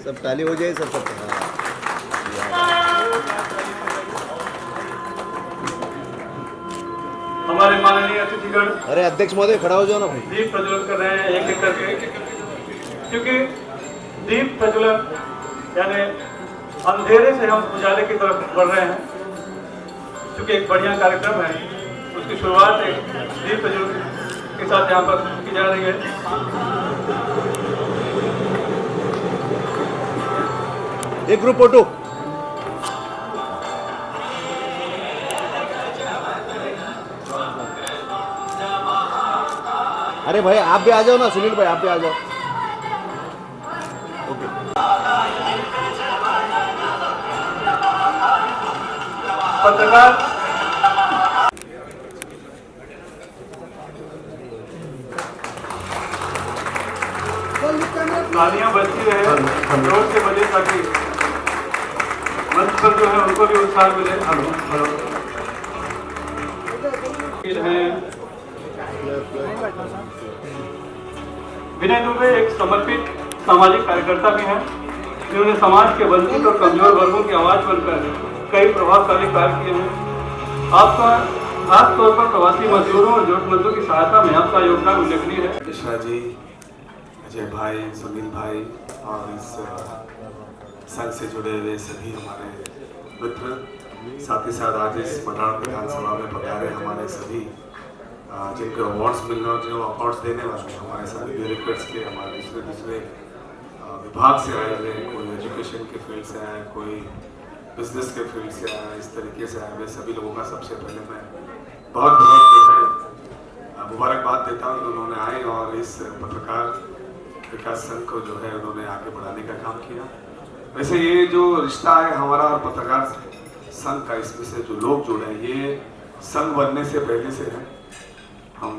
सब ताली हो जाए सब। हमारे माननीय अतिथिगण, अरे अध्यक्ष महोदय खड़ा हो जाओ ना भाई। दीप प्रज्वलन कर रहे हैं एक एक करके, क्योंकि दीप प्रज्वलन यानी अंधेरे से हम उजाले की तरफ बढ़ रहे हैं। क्योंकि एक बढ़िया कार्यक्रम है, उसकी शुरुआत एक दीप प्रज्वलन के साथ यहाँ पर की जा रही है। एक ग्रुप फोटो। अरे भाई आप भी आ जाओ ना, सुनील भाई आप भी आ जाओ। ओके। पत्रकार तालियां बजती रहे, जोर से बजे, ताकि मंच पर जो है उनको भी उत्साह मिले। विनय दुबे एक समर्पित सामाजिक कार्यकर्ता भी हैं, जिन्होंने समाज के वंचित और कमजोर वर्गों की आवाज बनकर कई प्रभावशाली कार्य किए हैं। आपका खासतौर पर प्रवासी मजदूरों और जरूरतमंदों की सहायता में आपका योगदान उल्लेखनीय है। कृष्णा जी, अजय भाई, सुनील भाई और इस संघ से जुड़े हुए सभी हमारे मित्र, साथ ही साथ आज इस मनाड़ विधानसभा में पधारे हमारे सभी जिनको अवार्ड्स मिलने और जो अवार्ड्स देने वाले हमारे सारे ब्यूरोक्रेट्स के, हमारे दूसरे विभाग से आए हुए, कोई एजुकेशन के फील्ड से आए, कोई बिजनेस के फील्ड से आए, इस तरीके से आए हुए सभी लोगों का सबसे पहले मैं बहुत बहुत जो है मुबारकबाद देता हूँ कि उन्होंने आए और इस पत्रकार विकास संघ को जो है उन्होंने आगे बढ़ाने का काम किया। वैसे ये जो रिश्ता है हमारा और पत्रकार संघ का, इसमें से जो लोग जुड़े हैं ये संघ बनने से पहले से है। हम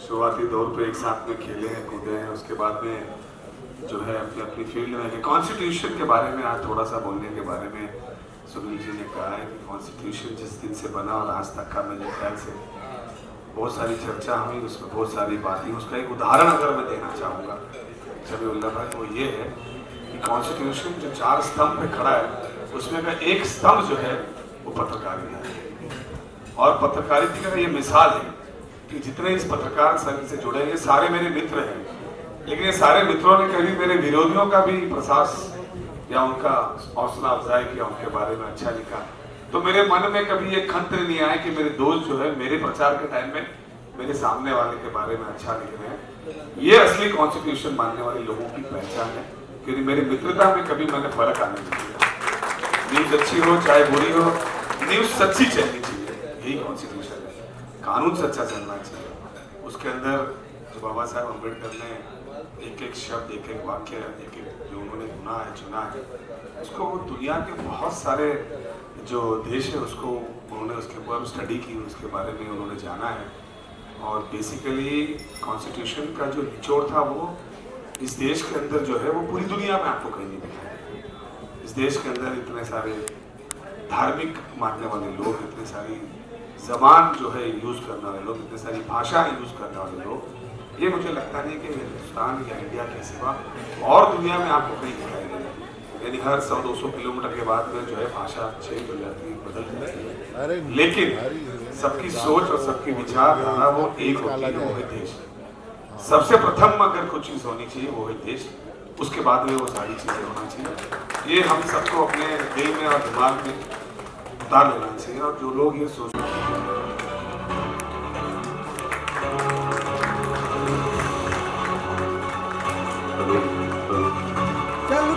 शुरुआती दौर पे एक साथ में खेले हैं, कूदे हैं, उसके बाद में जो है अपनी अपनी फील्ड में। कॉन्स्टिट्यूशन के बारे में आज थोड़ा सा बोलने के बारे में सुनील जी ने कहा है कि कॉन्स्टिट्यूशन जिस दिन से बना और आज तक का मेरे ख्याल से बहुत सारी चर्चा हुई, उसमें बहुत सारी बातें। उसका एक उदाहरण अगर मैं देना चाहूँगा जमीउल्लाह भाई, वो ये है कि कॉन्स्टिट्यूशन जो 4 स्तंभ पे खड़ा है उसमें का एक स्तंभ जो है वो पत्रकारिता है। और पत्रकारिता का ये मिसाल है कि जितने इस पत्रकार संघ से जुड़े ये सारे मेरे मित्र हैं, लेकिन ये सारे मित्रों ने कभी मेरे विरोधियों का भी प्रशंस या उनका हौसला अफजाई किया, उनके बारे में अच्छा लिखा। तो मेरे मन में कभी ये खंत नहीं आया कि मेरे दोस्त जो है मेरे प्रचार के टाइम में मेरे सामने वाले के बारे में अच्छा लिख रहे हैं। ये असली कॉन्स्टिट्यूशन मानने वाले लोगों की पहचान है, क्योंकि मेरी मित्रता में कभी मैंने फर्क आने नहीं दिया। न्यूज अच्छी हो चाहे बुरी हो, न्यूज सच्ची चलनी चाहिए, यही कॉन्स्टिट्यूशन है। कानून सच्चा चलना चाहिए। उसके अंदर जो बाबा साहब अम्बेडकर ने एक एक शब्द, एक एक वाक्य, एक एक जो उन्होंने चुना है उसको दुनिया के बहुत सारे जो देश है उसको उन्होंने उसके ऊपर स्टडी की, उसके बारे में उन्होंने जाना है। और बेसिकली कॉन्स्टिट्यूशन का जो निचोड़ था वो इस देश के अंदर जो है वो पूरी दुनिया में आपको कहीं नहीं दिखा। इस देश के अंदर इतने सारे धार्मिक मानने वाले लोग, इतने सारी जबान जो है यूज़ करने वाले लोग, इतनी सारी भाषा यूज़ करने वाले लोग, ये मुझे लगता नहीं कि हिंदुस्तान या इंडिया के सिवा और दुनिया में आपको कहीं दिखाई देगा। यानी हर 100-200 किलोमीटर के बाद में जो है भाषा चेंज हो जाती है, बदल जाती है, लेकिन सबकी सोच और सबकी विचारधारा वो एक होती है, वो है देश। सबसे प्रथम अगर कुछ चीज़ होनी चाहिए वो है देश, उसके बाद में वो सारी चीज़ें होना चाहिए। ये हम सबको अपने दिल में और दिमाग में उतार लेना चाहिए। और जो लोग ये सोच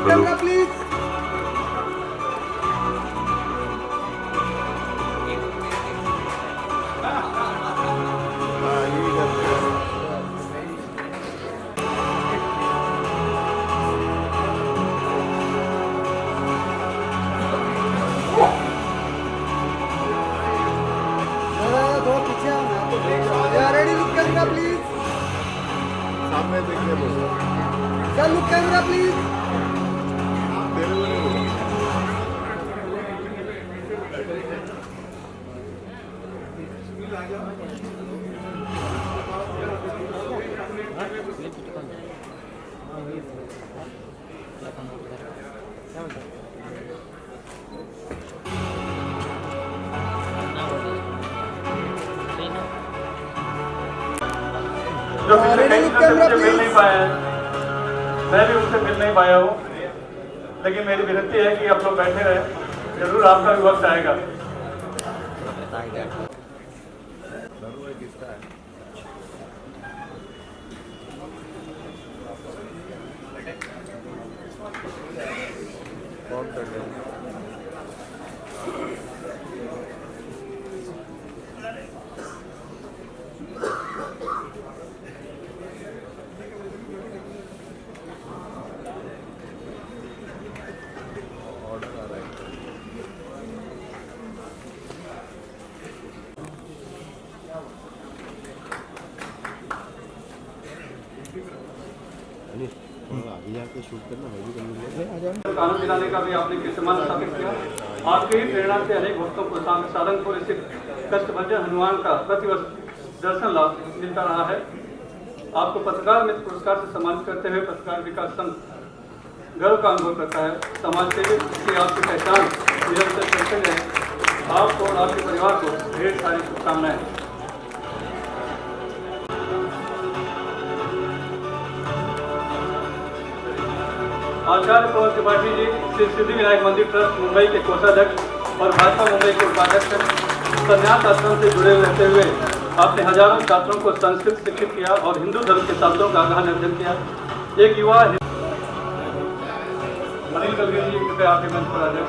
camera please. Ready, look camera please. सामने देखिए बोलो। Sir look camera please. जो पिछले कई दिनों से मुझे मिल नहीं पाए हैं, मैं भी उनसे मिल नहीं पाया हूँ, लेकिन मेरी विनती है कि आप लोग बैठे रहे, जरूर आपका भी वक्त आएगा। आगे जाके शूट करना, मैं भी कर कानून दिलाने का भी आपने कीर्तिमान स्थापित किया। आपके ही प्रेरणा से अनेक भक्तों को सारंगपुर स्थित कष्टभंजन हनुमान का प्रतिवर्ष दर्शन लाभ मिलता रहा है। आपको पत्रकार मित्र पुरस्कार से सम्मानित करते हुए पत्रकार विकास संघ गर्व का अनुभव करता है। समाज सेवी की आपकी पहचान निरंतर करते रहे। आपको और आपके परिवार को ढेर सारी शुभकामनाएं। आचार्य पवन त्रिपाठी जी श्री सिद्धि विनायक मंदिर ट्रस्ट मुंबई के कोषाध्यक्ष और भाजपा मुंबई के उपाध्यक्ष हैं। संन्यास आश्रम से जुड़े रहते हुए आपने हजारों छात्रों को संस्कृत शिक्षित किया और हिंदू धर्म के शास्त्रों का गहन अध्ययन किया। एक युवा अनिल कलगीर जी कृपया आपके मंच पर आ जाए।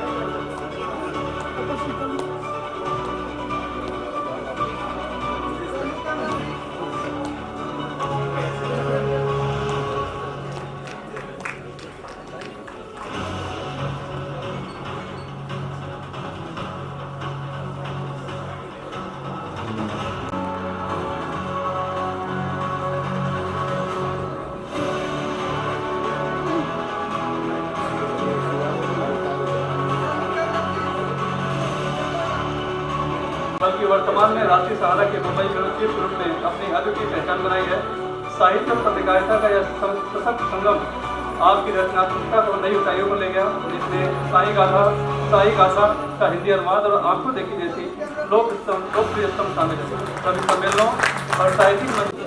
बल्कि वर्तमान में राष्ट्रीय सहारा के मुंबई चीफ ग्रुप ने अपनी अद्वितीय पहचान बनाई है। साहित्य और पत्रकारिता का यह सशक्त संगम आपकी रचनात्मकता को नई ऊंचाइयों पर ले गया, जिसमें साई गाथा का हिंदी अनुवाद और आंखों देखी जैसी लोकप्रिय स्तंभ शामिल है। सभी सम्मेलनों और साहित्यिक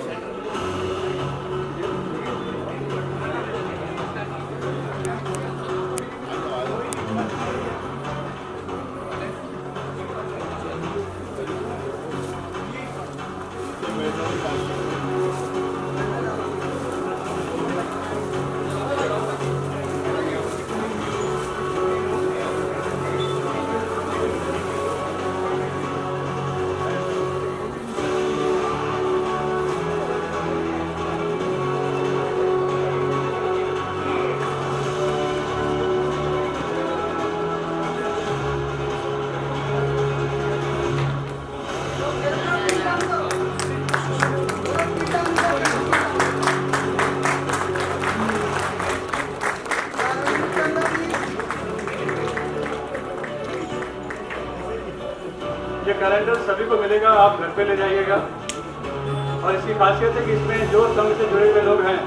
ये कैलेंडर सभी को मिलेगा, आप घर पे ले जाइएगा। और इसकी खासियत है कि इसमें जो संघ से जुड़े हुए लोग हैं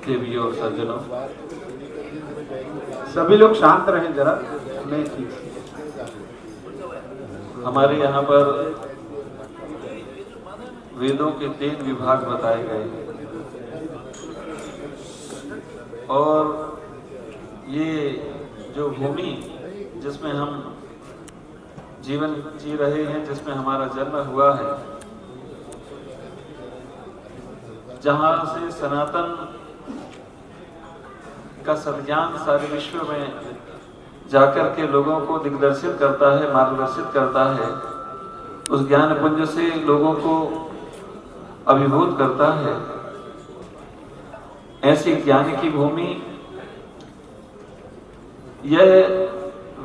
देवी और सज्जनों, सभी लोग शांत रहें जरा। मैं हमारे यहाँ पर वेदों के 3 विभाग बताए गए हैं और ये जो भूमि जिसमें हम जीवन जी रहे हैं, जिसमें हमारा जन्म हुआ है, जहाँ से सनातन का सज्ञान सारे विश्व में जाकर के लोगों को दिग्दर्शित करता है, मार्गदर्शित करता है, उस ज्ञान पुंज से लोगों को अभिभूत करता है। ऐसी ज्ञान की भूमि यह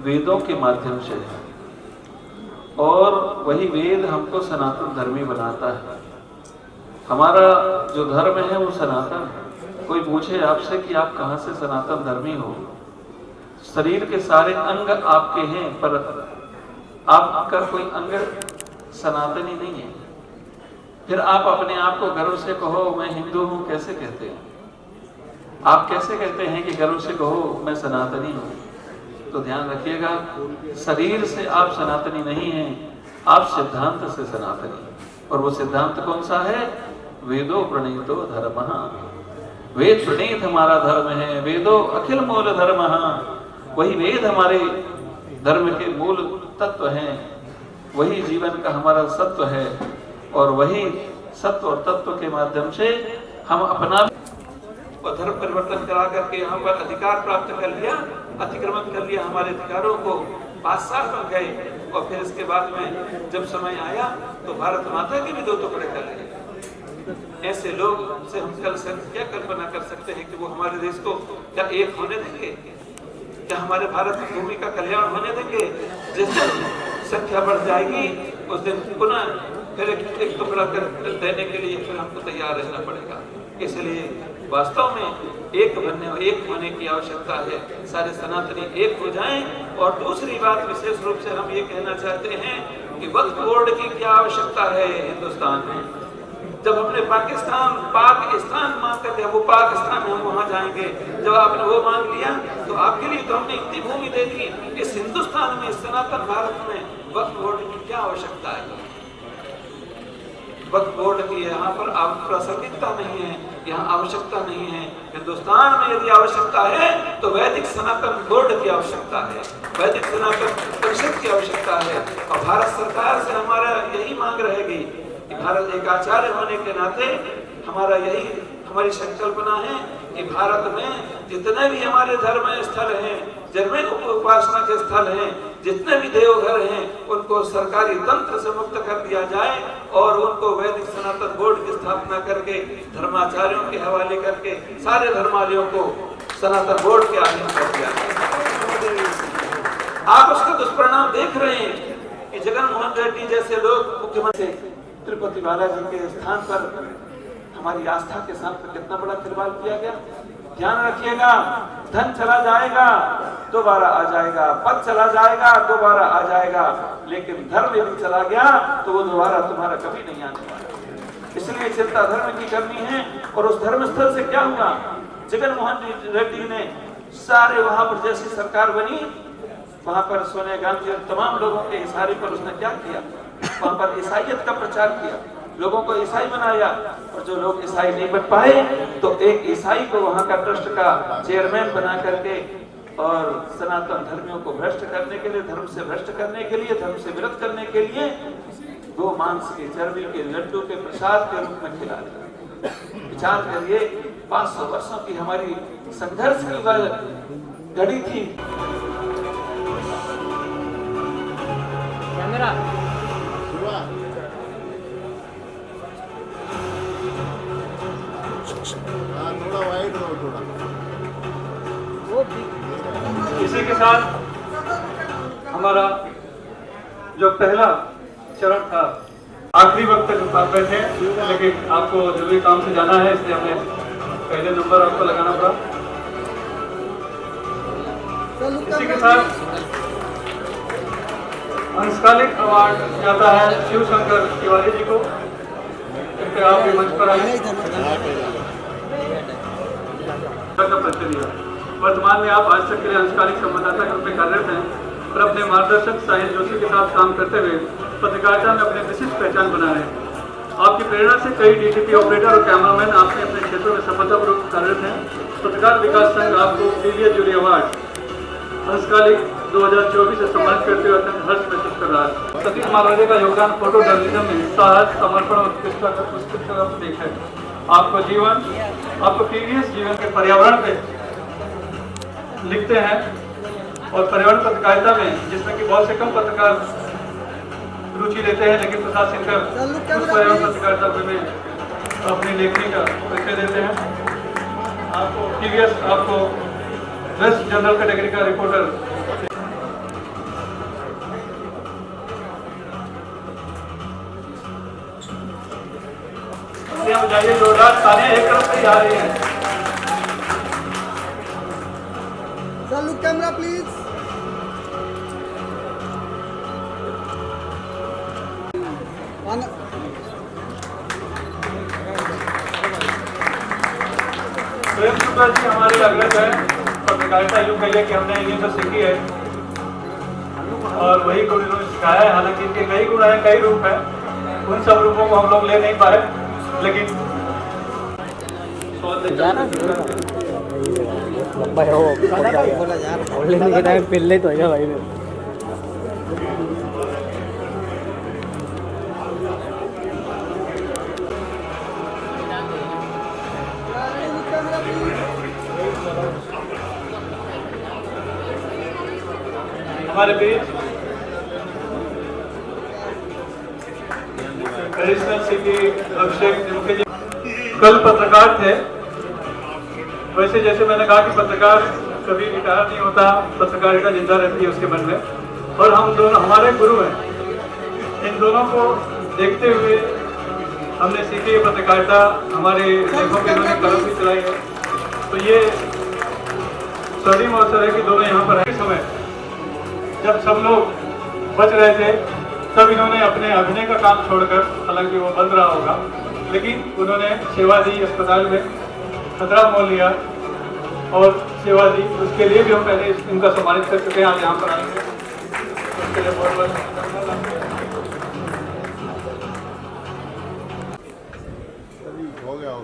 वेदों के माध्यम से है और वही वेद हमको सनातन धर्मी बनाता है। हमारा जो धर्म है वो सनातन है। कोई पूछे आपसे कि आप कहाँ से सनातन धर्मी हो, शरीर के सारे अंग आपके हैं पर आपका कोई अंग सनातनी नहीं है। फिर आप अपने आप को गर्व से कहो मैं हिंदू हूँ, कैसे कहते हैं? आप कैसे कहते हैं कि गर्व से कहो मैं सनातनी हूँ? तो ध्यान रखिएगा, शरीर से आप सनातनी नहीं हैं, आप सिद्धांत से सनातनी, और वो सिद्धांत कौन सा है? वेदो प्रणीतो धर्मः। वेद प्रणीत हमारा धर्म है। वेदो अखिल मूल धर्मः। वही वेद हमारे धर्म के मूल तत्व हैं, वही जीवन का हमारा सत्व है, और वही सत्व और तत्व के माध्यम से हम अपना और धर्म परिवर्तन करा करके यहाँ पर अधिकार प्राप्त कर लिया, अतिक्रमण कर लिया हमारे अधिकारों को, बादशाह बन गए। और फिर इसके बाद में जब समय आया तो भारत माता के भी दो टुकड़े कर लिए। ऐसे लोग से हम क्या कल्पना कर सकते हैं कि वो हमारे देश को क्या एक होने देंगे? क्या हमारे भारत की भूमि का कल्याण होने देंगे? जिस दिन संख्या बढ़ जाएगी उस दिन पुनः फिर एक टुकड़ा कर देने के लिए फिर हमको तैयार रहना पड़ेगा। इसलिए वास्तव में एक होने की आवश्यकता है। सारे सनातनी एक हो जाएं। और दूसरी बात विशेष रूप से हम ये कहना चाहते हैं कि वक्फ बोर्ड की क्या आवश्यकता है हिंदुस्तान में। जब हमने पाकिस्तान मांग कर दिया, वो पाकिस्तान हम वहां जाएंगे, जब आपने वो मांग लिया तो आपके लिए तो हमने इतनी भूमि दे दी। इस हिंदुस्तान में, इस सनातन भारत में वक्फ बोर्ड की क्या आवश्यकता है? वक्फ बोर्ड की यहाँ पर प्रासंगिकता नहीं है, यहाँ आवश्यकता नहीं है। हिंदुस्तान में यदि आवश्यकता है तो वैदिक सनातन बोर्ड की आवश्यकता है, वैदिक सनातन परिषद की आवश्यकता है। और भारत सरकार से हमारा यही मांग रहेगी कि भारत एक आचार्य होने के नाते हमारी संकल्पना है कि भारत में जितने भी हमारे धर्म स्थल हैं, जितने उपासना के स्थल हैं, जितने भी देवघर हैं, उनको सरकारी तंत्र से मुक्त कर दिया जाए और उनको वैदिक सनातन बोर्ड की स्थापना करके धर्माचार्यों के हवाले करके सारे धर्मालयों को सनातन बोर्ड के अधीन कर दिया जाए। आप उसका दुष्परिणाम देख रहे हैं कि जगन मोहन रेड्डी जैसे लोग मुख्यमंत्री तिरुपति बालाजी के स्थान पर हमारी आस्था के साथ कितना बड़ा खिलवाड़ किया गया। ध्यान रखिएगा, धन चला जाएगा दोबारा आ जाएगा, पद चला जाएगा दोबारा आ जाएगा, लेकिन धर्म यदि चला गया तो वो दोबारा तुम्हारा कभी नहीं आने वाला। इसलिए चिंता धर्म की करनी है। और उस धर्म स्थल से क्या हुआ? जगन मोहन रेड्डी ने सारे वहां पर जैसी सरकार बनी, वहां पर सोनिया गांधी और तमाम लोगों के इशारे पर उसने क्या किया? वहां पर ईसाइयत का प्रचार किया, लोगों को ईसाई बनाया। और जो लोग ईसाई नहीं बन पाए तो एक ईसाई को वहां का ट्रस्ट का चेयरमैन बना करके और सनातन धर्मियों को भ्रष्ट करने के लिए, धर्म से भ्रष्ट करने के लिए, धर्म से विरोध करने के लिए गो मांस के चर्बी के लड्डू के प्रसाद के रूप में खिला दिया। विचार करिए, 500 वर्षों की हमारी संघर्ष की वह घड़ी थी। इसी के साथ हमारा जो पहला चरण था, आखिरी वक्त तक आप बैठे, लेकिन आपको जरूरी काम से जाना है, इसलिए हमें पहले नंबर आपको लगाना पड़ा। इसी के साथ अंशकालिक अवार्ड जाता है शिव शंकर तिवारी जी को। आप भी मंच पर आए। वर्तमान में आप आज तक के लिए अंशकालिक संवाददाता के रूप में कार्यरत हैं और अपने मार्गदर्शक साहिल जोशी के साथ काम करते हुए पत्रकारिता में अपनी विशिष्ट पहचान बना रहे हैं। आपकी प्रेरणा से कई डीटीपी ऑपरेटर और कैमरामैन आपके अपने क्षेत्रों में सफलतापूर्वक कार्यरत हैं। पत्रकार विकास संघ आपको पीवीएस जूरी अवार्ड अंशकालिक 2024 से सम्मानित करते हुए अत्यंत हर्ष महसूस कर रहा है। सतीश मालवाड़े का योगदान फोटो जर्नलिज्म में साहस, समर्पण और उत्कृष्टता है। आपको पीवीएस जीवन के पर्यावरण पे लिखते हैं और पर्यावरण पत्रकारिता में, जिसमें कि बहुत से कम पत्रकार रुचि लेते हैं, लेकिन प्रसाद सिंह उस पर्यावरण पत्रकारिता में अपनी लेखनी का परिचय देते हैं। आपको पीवीएस आपको बेस्ट जनरल कैटेगरी का रिपोर्टर जाइए। जोरदार तालियां एक तरफ से आ रही हैं। Sir, look camera please. Prem Shukla ji हमारे अग्रज है, पत्रकारिता यूं कहिए कि हमने इन्हीं से सीखी है और वही गुरु का है। हालांकि इनके कई गुण हैं, कई रूप हैं, उन सब रूपों को हम लोग ले नहीं पाए, लेकिन बोलने के टाइम पहले तो है भाई Camera, please. हमारे बीच एडिशनल सीपी अभिषेक मुखर्जी कल पत्रकार थे। वैसे जैसे मैंने कहा कि पत्रकार कभी रिटायर नहीं होता, पत्रकारिता जिंदा रहती है उसके मन में, और हम दोनों हमारे गुरु हैं। इन दोनों को देखते हुए हमने सीखी है पत्रकारिता, हमारे लेखों के इन्होंने कलम भी चलाई है। तो ये स्वर्णिम अवसर है कि दोनों यहाँ पर है। समय जब सब लोग बच रहे थे तब इन्होंने अपने अभिनय का काम छोड़कर, हालांकि वो बंद रहा होगा, लेकिन उन्होंने सेवा दी, अस्पताल में खतरा मोल लिया और सेवा दी। उसके लिए भी हम पहले इनका सम्मानित कर चुके हैं, आज यहाँ पर आएंगे उसके लिए बहुत बहुत हो गया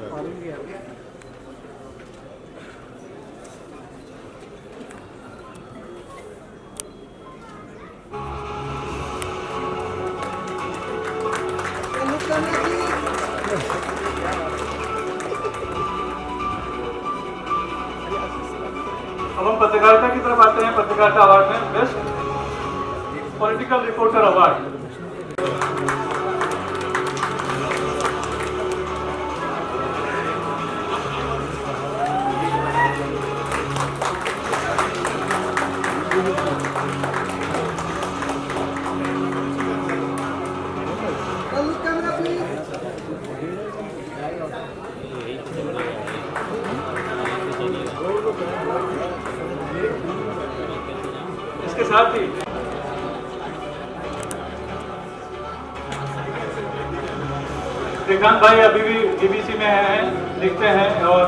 Look camera, please. अब हम पत्रकारिता की तरफ आते हैं। पत्रकारिता अवार्ड में best political reporter award Look camera, please. इसके साथ ही श्रीकांत भाई अभी भी बीबीसी में हैं, लिखते हैं, और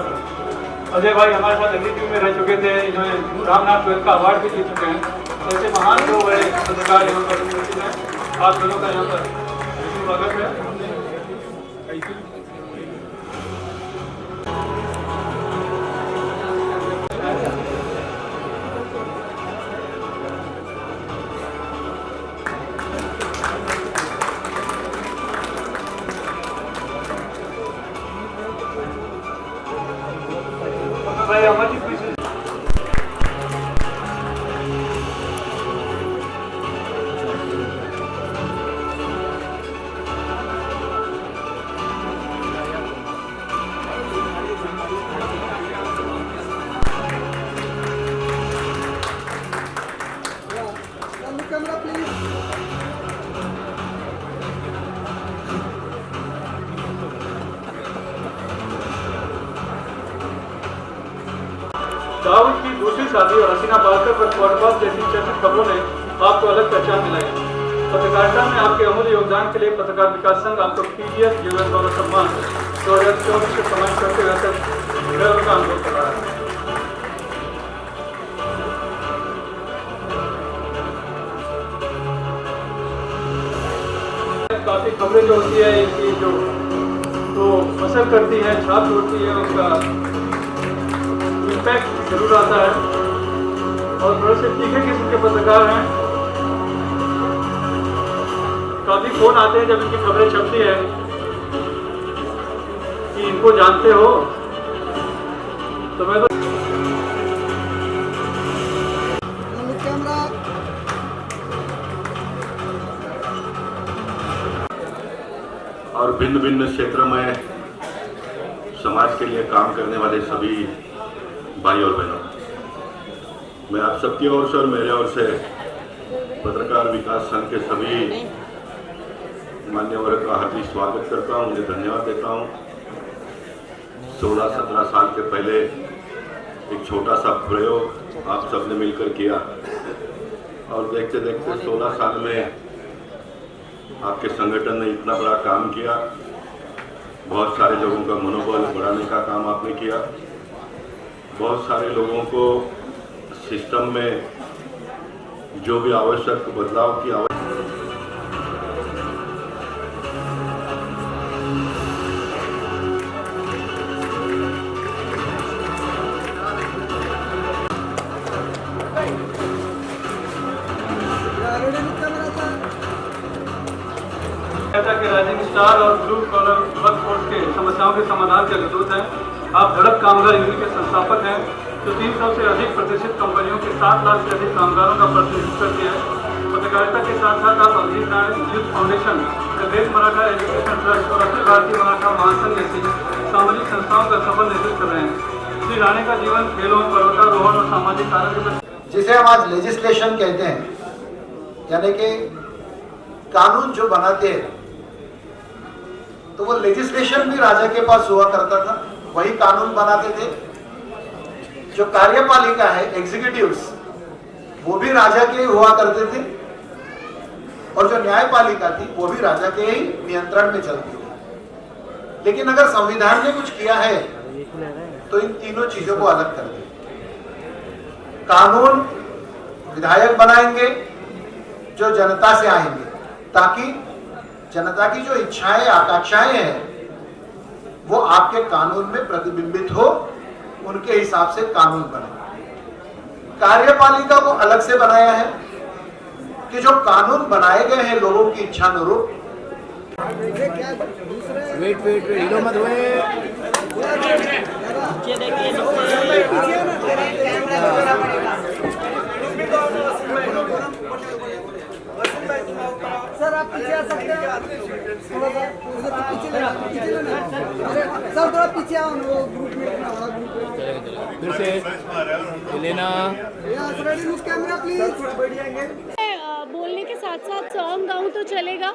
अजय भाई हमारे साथ अगली टीम में रह चुके थे। इन्होंने रामनाथ गोयल का अवार्ड भी जीत चुके हैं। ऐसे महान लोग हैं पत्रकार यहाँ पर यूनिवर्सिटी में। आप दोनों का यहाँ पर स्वागत है। भाई अमरजीत पीछे Look camera, please. दाऊद की दूसरी शादी और हसीना पालकर पर क्वार्टरबाग जैसी चर्चित खबरों ने आपको अलग पहचान दिलाई। पत्रकारिता में आपके अमूल्य योगदान के लिए पत्रकार विकास संघ आपको पीडीएस जीवन गौरव सम्मान 2024 से सम्मानित करते हुए गर्व का अनुभव कर रहा है। काफी खबरें जो होती है कि जो तो असर करती है, छाप छोड़ती है, उसका इम्पैक्ट जरूर आता है। और बड़े से तीखे किस्म के पत्रकार हैं। काफी फोन आते हैं जब इनकी खबरें छपती है कि इनको जानते हो, तो मैं तो Look camera. और भिन्न भिन्न क्षेत्रों में समाज के लिए काम करने वाले सभी भाई और बहनों, मैं आप सबकी ओर से और मेरे ओर से पत्रकार विकास संघ के सभी मान्यवरों का हार्दिक स्वागत करता हूं, उन्हें धन्यवाद देता हूं। 16-17 साल के पहले एक छोटा सा प्रयोग आप सबने मिलकर किया और देखते देखते 16 साल में आपके संगठन ने इतना बड़ा काम किया। बहुत सारे लोगों का मनोबल बढ़ाने का काम आपने किया। बहुत सारे लोगों को सिस्टम में जो भी आवश्यक बदलाव की आवश्यकता कहता कि राइजिंग स्टार और ब्लू कॉलर वर्कफोर्स के समस्याओं के समाधान के दूत हैं। आप धड़क कामगार यूनियन के संस्थापक हैं, जो 300 से अधिक प्रतिष्ठित कंपनियों के 7 लाख से अधिक कामगारों का प्रतिनिधित्व करती है। पत्रकारिता के साथ साथ आप Abhijit Narayan youth foundation, the great Maratha education trust और अखिल भारतीय मराठा महासंघ जैसी सामाजिक संस्थाओं का सफल नेतृत्व कर रहे हैं। श्री राणे का जीवन खेलों, पर्वतारोहण और सामाजिक कार्यों के जिसे हम आज लेजिस्लेशन कहते हैं, यानी कि कानून जो बनाते हैं, तो वो लेजिस्लेशन भी राजा के पास हुआ करता था, वही कानून बनाते थे। जो कार्यपालिका है, एग्जीक्यूटिव्स, वो भी राजा के ही हुआ करते थे, और जो न्यायपालिका थी वो भी राजा के ही नियंत्रण में चलती थी। लेकिन अगर संविधान ने कुछ किया है तो इन तीनों चीजों को अलग कर दिया। कानून विधायक बनाएंगे जो जनता से आएंगे, ताकि जनता की जो इच्छाएं, आकांक्षाएं हैं, वो आपके कानून में प्रतिबिंबित हो, उनके हिसाब से कानून बने। कार्यपालिका को अलग से बनाया है कि जो कानून बनाए गए हैं लोगों की इच्छा अनुरूप। वेट हीरो मत सर आप पीछे आ सकते हैं, थोड़ा सा उधर पीछे लेना। सर थोड़ा पीछे आओ, वो ग्रुप में ना हो, फिर से लेना। Ready look camera please. बोलने के साथ साथ सॉन्ग गाऊं तो चलेगा।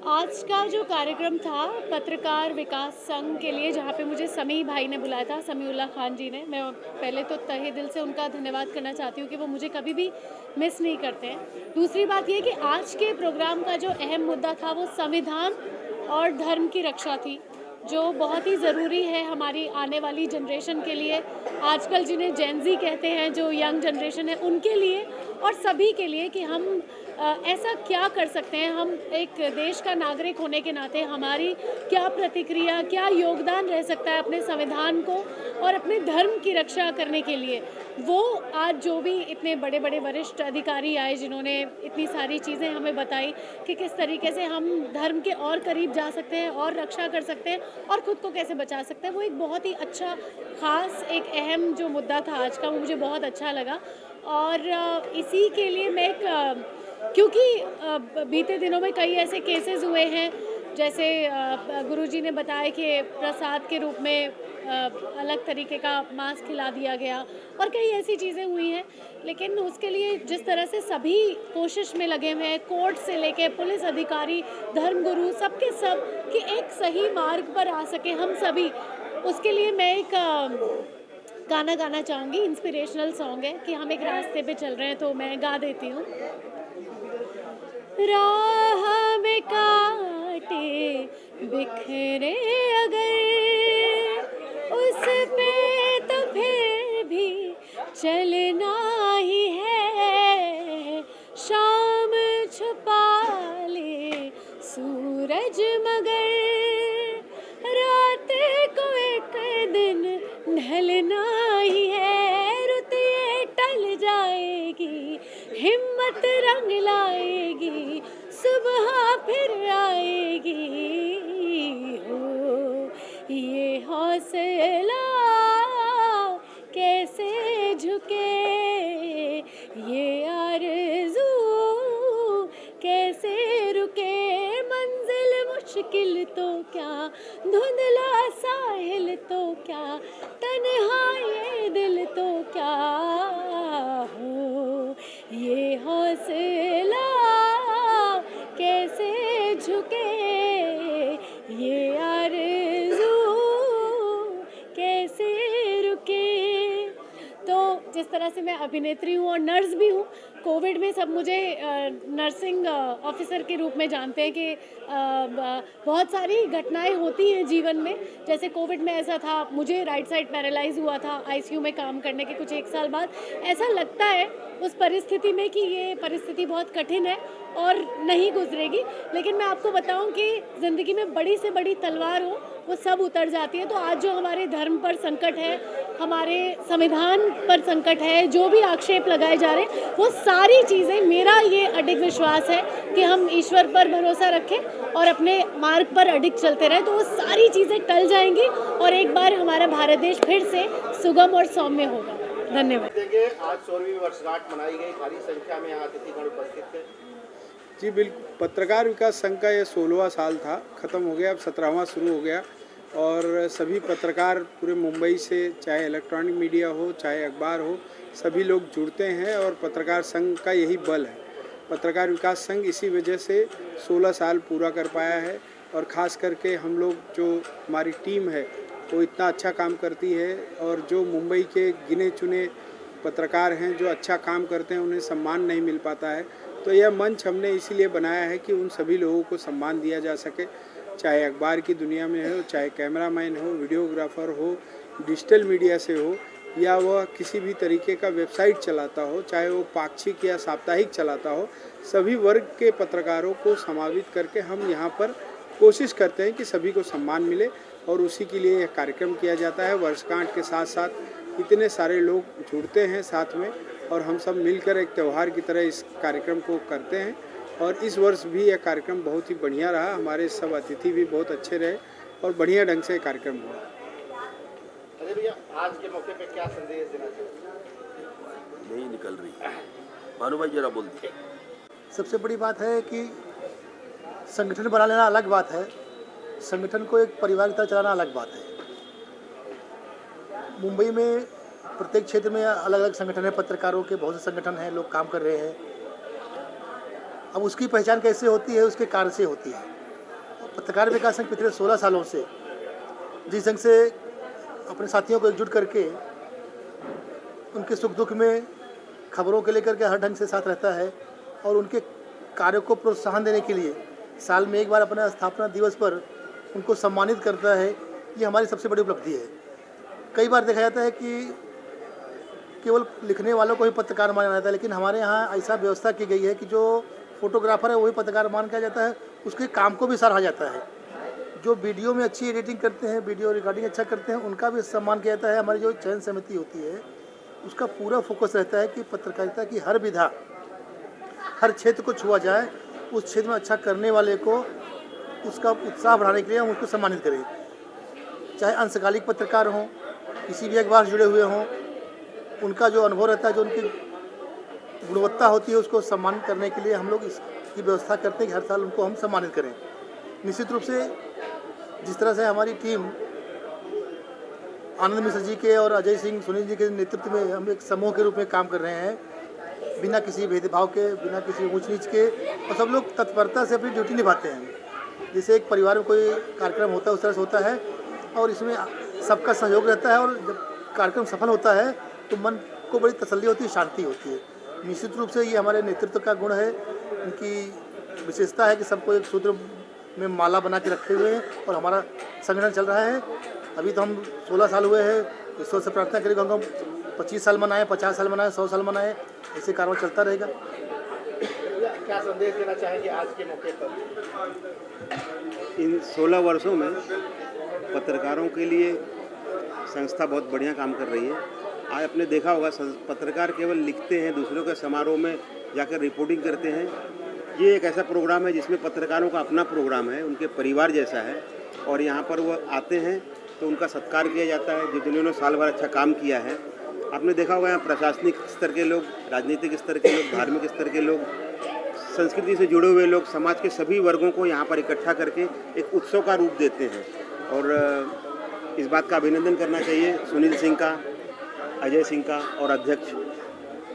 आज का जो कार्यक्रम था पत्रकार विकास संघ के लिए, जहाँ पे मुझे समी भाई ने बुलाया था, समीउल्लाह खान जी ने, मैं पहले तो तहे दिल से उनका धन्यवाद करना चाहती हूँ कि वो मुझे कभी भी मिस नहीं करते हैं। दूसरी बात ये कि आज के प्रोग्राम का जो अहम मुद्दा था वो संविधान और धर्म की रक्षा थी, जो बहुत ही ज़रूरी है हमारी आने वाली जनरेशन के लिए, आजकल जिन्हें जेन ज़ी कहते हैं, जो यंग जनरेशन है उनके लिए और सभी के लिए, कि हम ऐसा क्या कर सकते हैं, हम एक देश का नागरिक होने के नाते हमारी क्या प्रतिक्रिया, क्या योगदान रह सकता है अपने संविधान को और अपने धर्म की रक्षा करने के लिए। वो आज जो भी इतने बड़े बड़े वरिष्ठ अधिकारी आए जिन्होंने इतनी सारी चीज़ें हमें बताई कि किस तरीके से हम धर्म के और करीब जा सकते हैं और रक्षा कर सकते हैं और ख़ुद को कैसे बचा सकते हैं, वो एक बहुत ही अच्छा, ख़ास, एक अहम जो मुद्दा था आज का, वो मुझे बहुत अच्छा लगा। और इसी के लिए मैं क्योंकि बीते दिनों में कई ऐसे केसेस हुए हैं, जैसे गुरुजी ने बताया कि प्रसाद के रूप में अलग तरीके का मांस खिला दिया गया और कई ऐसी चीज़ें हुई हैं, लेकिन उसके लिए जिस तरह से सभी कोशिश में लगे हुए हैं, कोर्ट से लेके पुलिस अधिकारी, धर्मगुरु, सबके सब कि एक सही मार्ग पर आ सके हम सभी, उसके लिए मैं एक गाना गाना चाहूँगी। इंस्पिरेशनल सॉन्ग है कि हम एक रास्ते पे चल रहे हैं, तो मैं गा देती हूँ। राह में कांटे बिखरे अगर, उस पे तो फिर भी चलना ही है। शाम छुपा ले सूरज मगर, रात को एक दिन ढलना ही है। रुत ये टल जाएगी, हिम्मत रंग लाएगी, सुबह फिर आएगी। हो ये हौसला कैसे झुके, ये आरज़ू कैसे रुके। मंजिल मुश्किल तो क्या, धुंधला साहिल तो क्या, तन्हा ये दिल तो क्या। हो ये हौसला कैसे झुके, ये आरज़ू कैसे रुके। तो जिस तरह से मैं अभिनेत्री हूँ और नर्स भी हूँ, कोविड में सब मुझे नर्सिंग ऑफिसर के रूप में जानते हैं कि बहुत सारी घटनाएं होती हैं जीवन में। जैसे कोविड में ऐसा था, मुझे राइट साइड पैरालाइज हुआ था आईसीयू में काम करने के कुछ 1 साल बाद। ऐसा लगता है उस परिस्थिति में कि ये परिस्थिति बहुत कठिन है और नहीं गुजरेगी, लेकिन मैं आपको बताऊं कि ज़िंदगी में बड़ी से बड़ी तलवार हो वो सब उतर जाती है। तो आज जो हमारे धर्म पर संकट है, हमारे संविधान पर संकट है, जो भी आक्षेप लगाए जा रहे हैं, वो सारी चीज़ें, मेरा ये अडिग विश्वास है कि हम ईश्वर पर भरोसा रखें और अपने मार्ग पर अडिग चलते रहें तो वो सारी चीज़ें टल जाएंगी और एक बार हमारा भारत देश फिर से सुगम और सौम्य होगा। धन्यवाद। देंगे आज 16वीं वर्षगांठ मनाई गई, भारी संख्या में यहाँ अतिथिगण उपस्थित थे। जी बिल्कुल, पत्रकार विकास संघ का ये 16वां साल था, ख़त्म हो गया, अब 17वां शुरू हो गया और सभी पत्रकार पूरे मुंबई से, चाहे इलेक्ट्रॉनिक मीडिया हो चाहे अखबार हो, सभी लोग जुड़ते हैं और पत्रकार संघ का यही बल है। पत्रकार विकास संघ इसी वजह से 16 साल पूरा कर पाया है और ख़ास करके हम लोग, जो हमारी टीम है वो इतना अच्छा काम करती है और जो मुंबई के गिने चुने पत्रकार हैं जो अच्छा काम करते हैं उन्हें सम्मान नहीं मिल पाता है, तो यह मंच हमने इसीलिए बनाया है कि उन सभी लोगों को सम्मान दिया जा सके, चाहे अखबार की दुनिया में हो, चाहे कैमरामैन हो, वीडियोग्राफर हो, डिजिटल मीडिया से हो, या वह किसी भी तरीके का वेबसाइट चलाता हो, चाहे वो पाक्षिक या साप्ताहिक चलाता हो, सभी वर्ग के पत्रकारों को समावित करके हम यहाँ पर कोशिश करते हैं कि सभी को सम्मान मिले और उसी के लिए यह कार्यक्रम किया जाता है। वर्षगांठ के साथ साथ इतने सारे लोग जुड़ते हैं साथ में और हम सब मिलकर एक त्यौहार की तरह इस कार्यक्रम को करते हैं और इस वर्ष भी यह कार्यक्रम बहुत ही बढ़िया रहा। हमारे सब अतिथि भी बहुत अच्छे रहे और बढ़िया ढंग से कार्यक्रम हुआ। अरे भैया, आज के मौके पे क्या संदेश देना चाहिए? नहीं निकल रही, भानु भाई जरा बोल दीजिए। सबसे बड़ी बात है कि संगठन बना लेना अलग बात है, संगठन को एक परिवार की तरह चलाना अलग बात है। मुंबई में प्रत्येक क्षेत्र में अलग अलग संगठन है, पत्रकारों के बहुत से संगठन हैं, लोग काम कर रहे हैं। अब उसकी पहचान कैसे होती है, उसके कार्य से होती है। पत्रकार विकास संघ पिछले 16 सालों से जिस ढंग से अपने साथियों को एकजुट करके उनके सुख दुख में खबरों के लेकर के हर ढंग से साथ रहता है और उनके कार्यों को प्रोत्साहन देने के लिए साल में एक बार अपने स्थापना दिवस पर उनको सम्मानित करता है, ये हमारी सबसे बड़ी उपलब्धि है। कई बार देखा जाता है कि केवल लिखने वालों को ही पत्रकार माना जाता है, लेकिन हमारे यहाँ ऐसा व्यवस्था की गई है कि जो फोटोग्राफर है वही पत्रकार मान किया जाता है, उसके काम को भी सराहा जाता है। जो वीडियो में अच्छी एडिटिंग करते हैं, वीडियो रिकॉर्डिंग अच्छा करते हैं, उनका भी सम्मान किया जाता है। हमारी जो चयन समिति होती है उसका पूरा फोकस रहता है कि पत्रकारिता की हर विधा हर क्षेत्र को छुआ जाए, उस क्षेत्र में अच्छा करने वाले को उसका उत्साह बढ़ाने के लिए हम उसको सम्मानित करें। चाहे अंशकालिक पत्रकार हों, किसी भी अखबार से जुड़े हुए हों, उनका जो अनुभव रहता है, जो उनकी गुणवत्ता होती है, उसको सम्मान करने के लिए हम लोग इसकी व्यवस्था करते हैं कि हर साल उनको हम सम्मानित करें। निश्चित रूप से जिस तरह से हमारी टीम आनंद मिश्र जी के और अजय सिंह सुनील जी के नेतृत्व में हम एक समूह के रूप में काम कर रहे हैं, बिना किसी भेदभाव के, बिना किसी ऊंच नीच के, और सब लोग तत्परता से अपनी ड्यूटी निभाते हैं। जैसे एक परिवार में कोई कार्यक्रम होता है उस तरह से होता है और इसमें सबका सहयोग रहता है और जब कार्यक्रम सफल होता है तो मन को बड़ी तसल्ली होती है, शांति होती है। निश्चित रूप से ये हमारे नेतृत्व का गुण है, उनकी विशेषता है कि सबको एक सूत्र में माला बना के रखे हुए हैं और हमारा संगठन चल रहा है। अभी तो हम 16 साल हुए हैं, ईश्वर से प्रार्थना करेंगे हम 25 साल मनाएं, 50 साल मनाएं, 100 साल मनाएं, ऐसे कार्य चलता रहेगा। क्या संदेश देना चाहेंगे आज के मौके पर? इन 16 वर्षों में पत्रकारों के लिए संस्था बहुत बढ़िया काम कर रही है। आज आपने देखा होगा पत्रकार केवल लिखते हैं, दूसरों के समारोह में जाकर रिपोर्टिंग करते हैं। ये एक ऐसा प्रोग्राम है जिसमें पत्रकारों का अपना प्रोग्राम है, उनके परिवार जैसा है और यहाँ पर वो आते हैं तो उनका सत्कार किया जाता है जिन्होंने साल भर अच्छा काम किया है। आपने देखा होगा यहाँ प्रशासनिक स्तर के लोग, राजनीतिक स्तर के लोग, धार्मिक स्तर के लोग, संस्कृति से जुड़े हुए लोग, समाज के सभी वर्गों को यहाँ पर इकट्ठा करके एक उत्सव का रूप देते हैं। और इस बात का अभिनंदन करना चाहिए सुनील सिंह का, अजय सिंह का और अध्यक्ष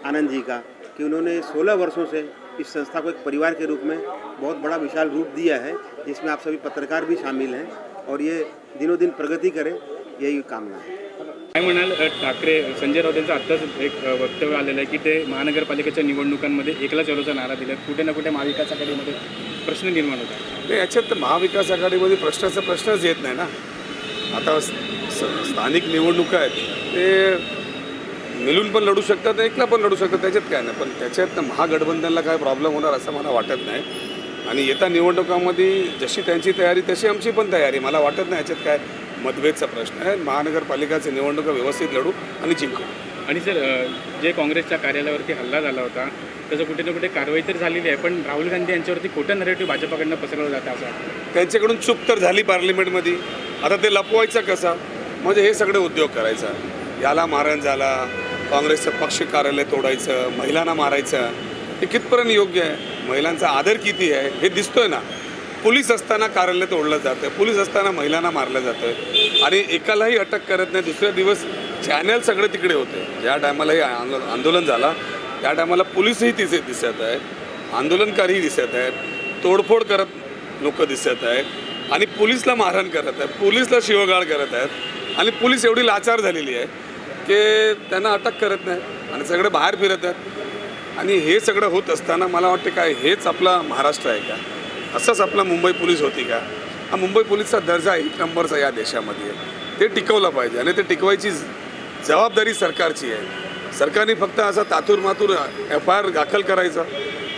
आनंद जी का कि उन्होंने 16 वर्षों से इस संस्था को एक परिवार के रूप में बहुत बड़ा विशाल रूप दिया है, जिसमें आप सभी पत्रकार भी शामिल हैं और ये दिनों दिन प्रगती करें, यही कामना है। काय म्हणाल ठाकरे संजय राऊत यांचं आत्ताच एक वक्तव्य आलेलं आहे की ते महानगरपालिकेच्या निवडणुकांमध्ये एकला चलोचा नारा दिला, कुठे ना कुठे महाविकास आघाडीमध्ये प्रश्न निर्माण होता। नाही, याच्यात महाविकास आघाडीमध्ये प्रश्नच येत नाही ना। आता स्थानिक निवडणुका आहेत, ते मिळून पण लढू शकतात, एकला पण लढू शकतात, त्याच्यात काय नाही। पण त्याच्यात महागठबंधनला काय प्रॉब्लेम होणार असं मला वाटत नाही आणि येत्या निवडणुकांमध्ये जशी त्यांची तयारी तशी आमची पण तयारी, मला वाटत नाही याच्यात काय मतभेदचा प्रश्न आहे। महानगरपालिकाची निवडणुका व्यवस्थित लढू आणि जिंकू। आणि सर जे काँग्रेसच्या कार्यालयावरती हल्ला झाला होता त्याचं कुठे ना कुठे कारवाई तर झालेली आहे, पण राहुल गांधी यांच्यावरती खोटं नरेटिव्ह भाजपाकडनं पसरवलं जातं असं वाटतं. त्यांच्याकडून चूक तर झाली पार्लिमेंटमध्ये, आता ते लपवायचं कसा? म्हणजे हे सगळे उद्योग करायचा, याला मारण झाला, काँग्रेसचं पक्ष कार्यालय तोडायचं, महिलांना मारायचं, हे कितपर्यंत योग्य आहे? महिलांचा आदर किती आहे हे दिसतोय ना. पोलीस असताना कार्यालय तोडलं जातं, पोलीस असताना महिलांना मारलं जातं आणि एकालाही अटक करत नाही. दुसऱ्या दिवस चॅनल सगळे तिकडे होते. ज्या टायमाला हे आंदोलन झाला त्या टायमाला पोलीसही तिथे दिसत आहेत, आंदोलनकारीही दिसत आहेत, तोडफोड करत लोक दिसत आहेत आणि पोलीसला मारहाण करत आहेत, पोलीसला शिवगाळ करत आहेत आणि पोलीस एवढी लाचार झालेली आहे की त्यांना अटक करत नाही आणि सगळे बाहेर फिरत आहेत. आणि हे सगळं होत असताना मला वाटते काय हेच आपला महाराष्ट्र आहे का? असंच आपला मुंबई पोलीस होती का? हा मुंबई पोलीसचा दर्जा 1 नंबरचा या देशामध्ये आहे, ते टिकवलं पाहिजे आणि ते टिकवायची जबाबदारी सरकारची आहे. सरकारने फक्त असा तातूरमातूर FIR दाखल करायचा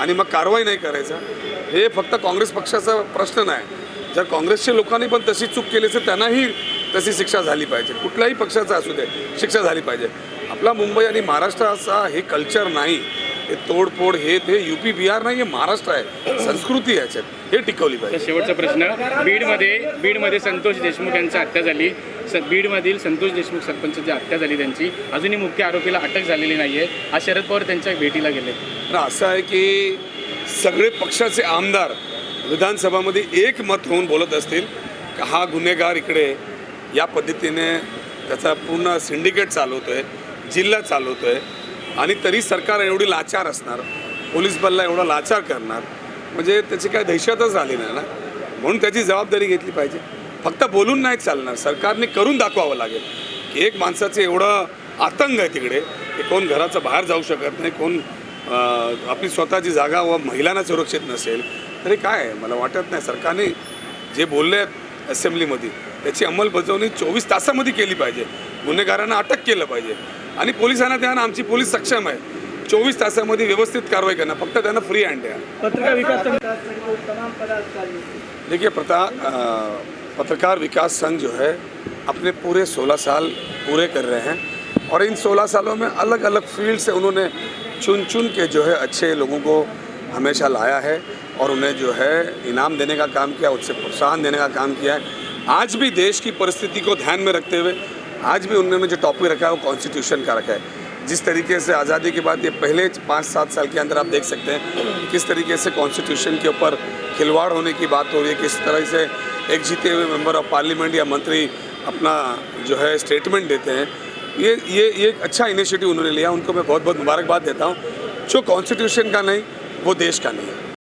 आणि मग कारवाई नाही करायचा, हे फक्त काँग्रेस पक्षाचा प्रश्न नाही. जर काँग्रेसच्या लोकांनी पण तशी चूक केली तर त्यांनाही तशी शिक्षा झाली पाहिजे, कुठल्याही पक्षाचा असू दे शिक्षा झाली पाहिजे. आपला मुंबई आणि महाराष्ट्राचा हे कल्चर नाही, हे तोडफोड हे UP बिहार नाही, हे महाराष्ट्र आहे, संस्कृती याच्यात, हे टिकवली पाहिजे. शेवटचा प्रश्न, बीडमध्ये संतोष देशमुख यांची हत्या झाली. बीडमधील संतोष देशमुख सरपंचाची हत्या झाली त्यांची, अजूनही मुख्य आरोपीला अटक झालेली नाही आहे. आज शरद पवार त्यांच्या भेटीला गेले. असं आहे की सगळे पक्षाचे आमदार विधानसभामध्ये एक मत होऊन बोलत असतील की हा गुन्हेगार इकडे या पद्धतीने त्याचा पूर्ण सिंडिकेट चालवतोय, जिल्हा चालवतोय आणि तरी सरकार एवढी लाचार असणार, पोलीस बलला एवढा लाचार करणार, म्हणजे त्याची काय दहशतच झाली नाही ना. म्हणून त्याची जबाबदारी घेतली पाहिजे. फक्त बोलून नाही चालणार, सरकारने करून दाखवावं लागेल की एक माणसाचं एवढं आतंक आहे तिकडे की कोण घराच्या बाहेर जाऊ शकत नाही, कोण आपली स्वतःची जागा व महिलांना सुरक्षित नसेल, तरी काय मला वाटत नाही. सरकारने जे बोलले आहेत असेंब्लीमध्ये त्याची अंमलबजावणी 24 तासामध्ये केली पाहिजे. गुन्हेगारांना अटक केलं पाहिजे आणि पोलिसांना द्या ना, आमची पोलीस सक्षम आहे 24 तासामध्ये व्यवस्थित कारवाई करणार, फक्त त्यांना फ्री हँड द्या. पत्रकार विकास देखिए पत्रकार विकास संघ जो है अपने पूरे 16 साल पूरे कर रहे हैं और इन 16 सालों में अलग अलग फील्ड से उन्होंने चुन के जो है अच्छे लोगों को हमेशा लाया है और उन्हें जो है इनाम देने का काम किया, उससे प्रोत्साहन देने का काम किया है. आज भी देश की परिस्थिति को ध्यान में रखते हुए आज भी उन्होंने जो टॉपिक रखा है वो कॉन्स्टिट्यूशन का रखा है. जिस तरीके से आज़ादी के बाद ये पहले 5-7 साल के अंदर आप देख सकते हैं किस तरीके से कॉन्स्टिट्यूशन के ऊपर खिलवाड़ होने की बात हो रही है, किस तरह से एक जीते हुए मेंबर ऑफ पार्लियामेंट या मंत्री अपना जो है स्टेटमेंट देते हैं. ये एक अच्छा इनिशिएटिव उन्होंने लिया, उनको मैं बहुत बहुत मुबारकबाद देता हूँ. जो कॉन्स्टिट्यूशन का नहीं वो देश का नहीं है.